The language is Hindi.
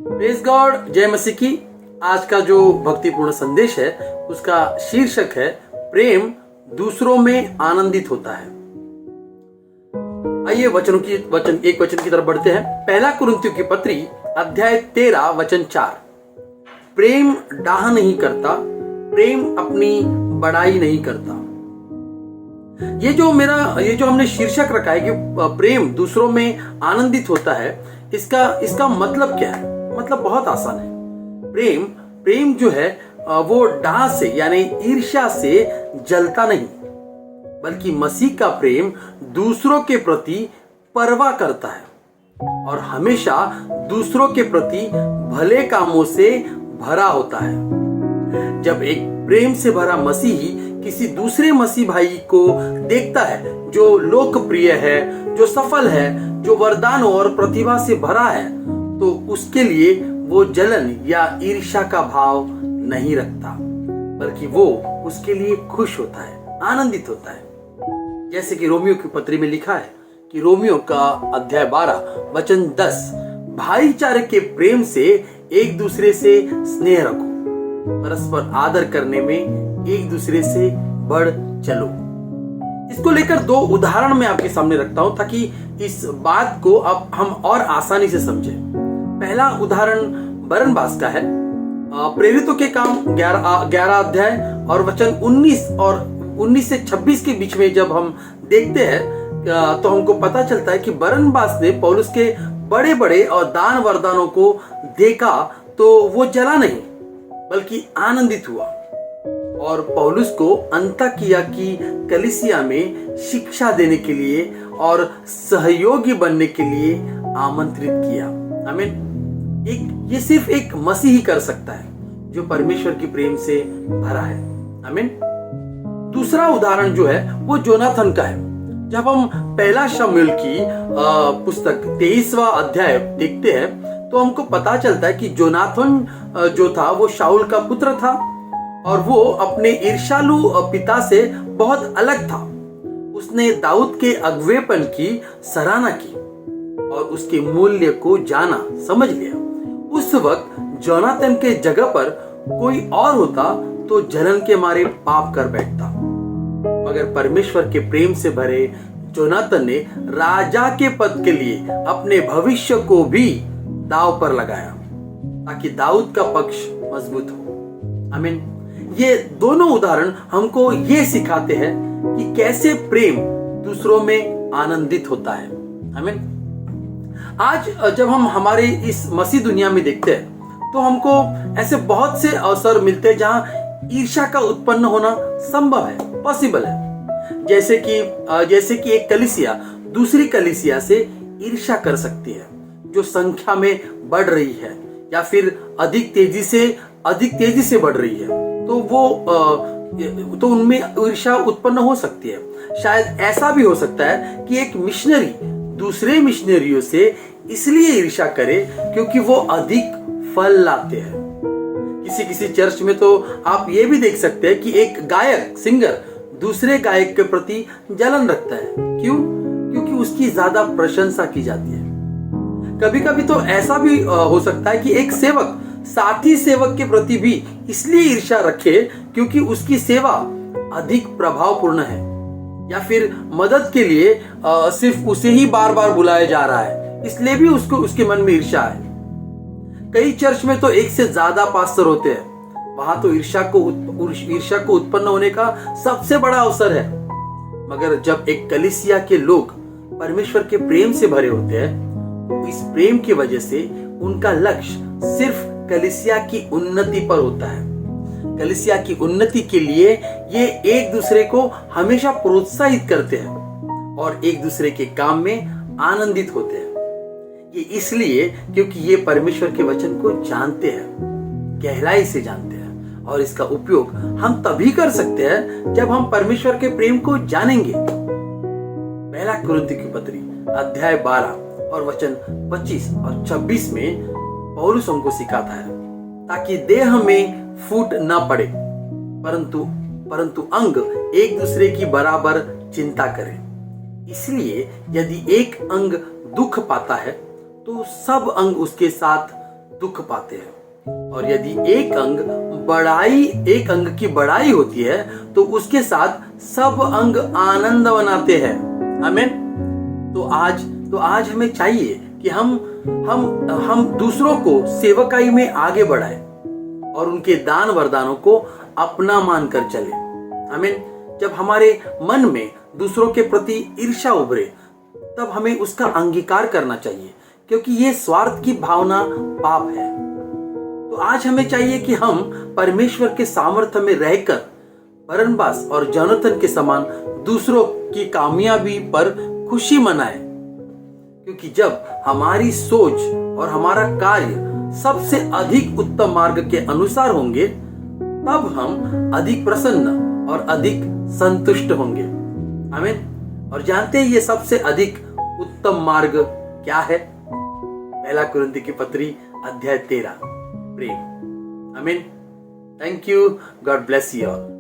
प्रेज गॉड, जय मसीह की। आज का जो भक्तिपूर्ण संदेश है उसका शीर्षक है प्रेम दूसरों में आनंदित होता है। आइए एक वचन की तरफ बढ़ते हैं। पहला कुरिन्थियों की पत्री अध्याय 13 वचन 4। प्रेम डाह नहीं करता, प्रेम अपनी बड़ाई नहीं करता। ये जो हमने शीर्षक रखा है कि प्रेम दूसरों में आनंदित होता है, इसका मतलब क्या है? मतलब बहुत आसान है। प्रेम जो है वो डाह से यानी ईर्ष्या से जलता नहीं, बल्कि मसीह का प्रेम दूसरों के प्रति परवाह करता है और हमेशा दूसरों के प्रति भले कामों से भरा होता है। जब एक प्रेम से भरा मसीही किसी दूसरे मसीह भाई को देखता है जो लोकप्रिय है, जो सफल है, जो वरदानों और प्रतिभा से भरा है, तो उसके लिए वो जलन या ईर्ष्या का भाव नहीं रखता, बल्कि वो उसके लिए खुश होता है, आनंदित होता है। जैसे कि रोमियो की पत्री में लिखा है कि रोमियो का अध्याय 12 वचन 10, भाईचारे के प्रेम से एक दूसरे से स्नेह रखो, परस्पर आदर करने में एक दूसरे से बढ़ चलो। इसको लेकर दो उदाहरण मैं आपके सामने रखता हूं ताकि इस बात को अब हम और आसानी से समझें। पहला उदाहरण बरनबास का है। प्रेरितों के काम 11 अध्याय और वचन 19 से 26 के बीच में जब हम देखते हैं तो हमको पता चलता है कि बरनबास ने पौलुस के बड़े बड़े और दान वरदानों को देखा तो वो जला नहीं, बल्कि आनंदित हुआ और पौलुस को अंताकिया की कलीसिया में शिक्षा देने के लिए और सहयोगी बनने के लिए आमंत्रित किया। आमीन। ये सिर्फ एक मसीह ही कर सकता है जो परमेश्वर की प्रेम से भरा है। आमीन। दूसरा उदाहरण जो है वो जोनाथन का है। जब हम पहला शमूएल की पुस्तक 23वां अध्याय देखते हैं तो हमको पता चलता है कि जोनाथन जो था वो शाऊल का पुत्र था और वो अपने ईर्ष्यालु पिता से बहुत अलग था। उसने दाऊद के अगुवेपन की सराहना की और उसके मूल्य को जाना, समझ लिया। उस वक्त जोनाथन के जगह पर कोई और होता तो जलन के मारे पाप कर बैठता, मगर परमेश्वर के प्रेम से भरे जोनाथन ने राजा के पद के लिए अपने भविष्य को भी दांव पर लगाया ताकि दाऊद का पक्ष मजबूत हो। आमीन। ये दोनों उदाहरण हमको ये सिखाते हैं कि कैसे प्रेम दूसरों में आनंदित होता है। आमीन। आज जब हम हमारे इस मसीह दुनिया में देखते हैं तो हमको ऐसे बहुत से अवसर मिलते हैं जहां ईर्ष्या का उत्पन्न होना संभव है, पॉसिबल है। जैसे कि एक कलीसिया दूसरी कलीसिया से ईर्ष्या कर सकती है जो संख्या में बढ़ रही है या फिर अधिक तेजी से बढ़ रही है, तो उनमें ईर्ष्या उत्पन्न हो सकती है। शायद ऐसा भी हो सकता है कि एक मिशनरी दूसरे मिशनरियों से इसलिए ईर्ष्या करे क्योंकि वो अधिक फल लाते हैं। किसी चर्च में तो आप ये भी देख सकते हैं कि एक सिंगर दूसरे गायक के प्रति जलन रखता है। क्यों? क्योंकि उसकी ज्यादा प्रशंसा की जाती है। कभी कभी तो ऐसा भी हो सकता है कि एक सेवक साथी सेवक के प्रति भी इसलिए ईर्ष्या रखे क्योंकि उसकी सेवा अधिक प्रभावपूर्ण है या फिर मदद के लिए सिर्फ उसे ही बार बार बुलाया जा रहा है, इसलिए भी उसके मन में ईर्ष्या है। कई चर्च में तो एक से ज्यादा पास्टर होते हैं, वहां तो ईर्ष्या को उत्पन्न होने का सबसे बड़ा अवसर है। मगर जब एक कलीसिया के लोग परमेश्वर के प्रेम से भरे होते हैं तो इस प्रेम की वजह से उनका लक्ष्य सिर्फ कलीसिया की उन्नति पर होता है। कलीसिया की उन्नति के लिए ये एक दूसरे को हमेशा प्रोत्साहित करते हैं और एक दूसरे के काम में आनंदित होते हैं। ये इसलिए क्योंकि ये परमेश्वर के वचन को जानते हैं, गहराई से जानते हैं, और इसका उपयोग हम तभी कर सकते हैं जब हम परमेश्वर के प्रेम को जानेंगे। पहला कुरिन्थियों की पत्री अध्याय 12 और वचन 25 और 26 में पौलुस हमको सिखाता है ताकि देह में फूट न पड़े, परंतु अंग एक दूसरे की बराबर चिंता करें। इसलिए यदि एक अंग दुख पाता है तो सब अंग उसके साथ दुख पाते हैं। और यदि एक अंग की बड़ाई होती है तो उसके साथ सब अंग आनंद मनाते हैं। आमीन। तो आज हमें चाहिए कि हम दूसरों को सेवकाई में आगे बढ़ाएं और उनके दान वरदानों को अपना मानकर चले। आमीन। जब हमारे मन में दूसरों के प्रति ईर्ष्या उभरे तब हमें उसका अंगीकार करना चाहिए, क्योंकि ये स्वार्थ की भावना पाप है। तो आज हमें चाहिए कि हम परमेश्वर के सामर्थ्य में रहकर बरनबास और जोनाथन के समान दूसरों की कामयाबी पर खुशी मनाएं, क्योंकि जब हमारी सोच और हमारा कार्य सबसे अधिक उत्तम मार्ग के अनुसार होंगे तब हम अधिक प्रसन्न और अधिक संतुष्ट होंगे। आमीन। और जानते हैं ये सबसे अधिक उत्तम मार्ग क्या है? पहला कुरिन्थी की पत्री अध्याय 13, प्रेम। आमीन। Thank you. God bless you all.